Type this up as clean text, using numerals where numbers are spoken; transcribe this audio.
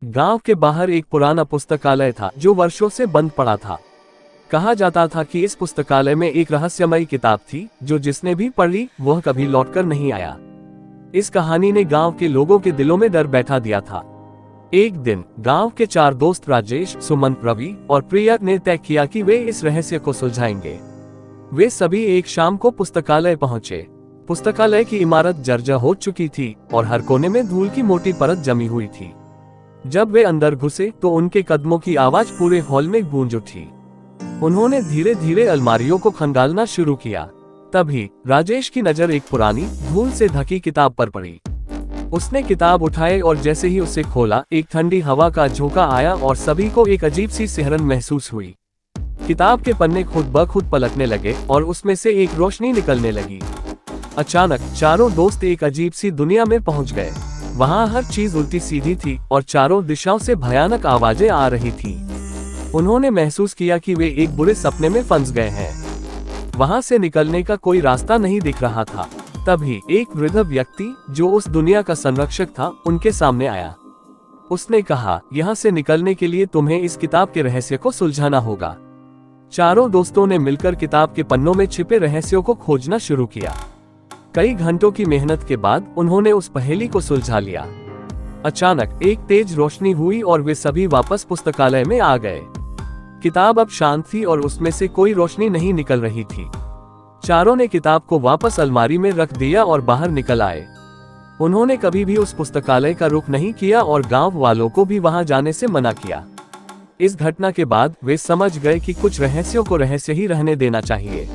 गांव के बाहर एक पुराना पुस्तकालय था जो वर्षों से बंद पड़ा था। कहा जाता था कि इस पुस्तकालय में एक रहस्यमयी किताब थी जो जिसने भी पढ़ी वह कभी लौटकर नहीं आया। इस कहानी ने गांव के लोगों के दिलों में डर बैठा दिया था। एक दिन गांव के 4 दोस्त राजेश, सुमंत, रवि और प्रिया ने तय किया कि वे इस रहस्य को सुलझाएंगे। वे सभी एक शाम को पुस्तकालय पहुंचे। पुस्तकालय की इमारत जर्जर हो चुकी थी और हर कोने में धूल की मोटी परत जमी हुई थी। जब वे अंदर घुसे तो उनके कदमों की आवाज पूरे हॉल में गूंज उठी। उन्होंने धीरे धीरे अलमारियों को खंगालना शुरू किया। तभी राजेश की नजर एक पुरानी धूल से ढकी किताब पर पड़ी। उसने किताब उठाई और जैसे ही उसे खोला, एक ठंडी हवा का झोंका आया और सभी को एक अजीब सी सिहरन महसूस हुई। किताब के पन्ने खुद ब खुद पलटने लगे और उसमें से एक रोशनी निकलने लगी। अचानक चारों दोस्त एक अजीब सी दुनिया में पहुंच गए। वहां हर चीज उल्टी सीधी थी और चारों दिशाओं से भयानक आवाजें आ रही थी। उन्होंने महसूस किया कि वे एक बुरे सपने में फंस गए हैं। वहां से निकलने का कोई रास्ता नहीं दिख रहा था। तभी एक वृद्ध व्यक्ति जो उस दुनिया का संरक्षक था उनके सामने आया। उसने कहा, यहाँ से निकलने के लिए तुम्हें इस किताब के रहस्य को सुलझाना होगा। चारों दोस्तों ने मिलकर किताब के पन्नों में छिपे रहस्यों को खोजना शुरू किया। कई घंटों की मेहनत के बाद उन्होंने उस पहेली को सुलझा लिया। अचानक एक तेज रोशनी हुई और वे सभी वापस पुस्तकालय में आ गए। किताब अब शांत थी और उसमें से कोई रोशनी नहीं निकल रही थी। चारों ने किताब को वापस अलमारी में रख दिया और बाहर निकल आए। उन्होंने कभी भी उस पुस्तकालय का रुख नहीं किया और गांव वालों को भी वहां जाने से मना किया। इस घटना के बाद वे समझ गए कि कुछ रहस्यों को रहस्य ही रहने देना चाहिए।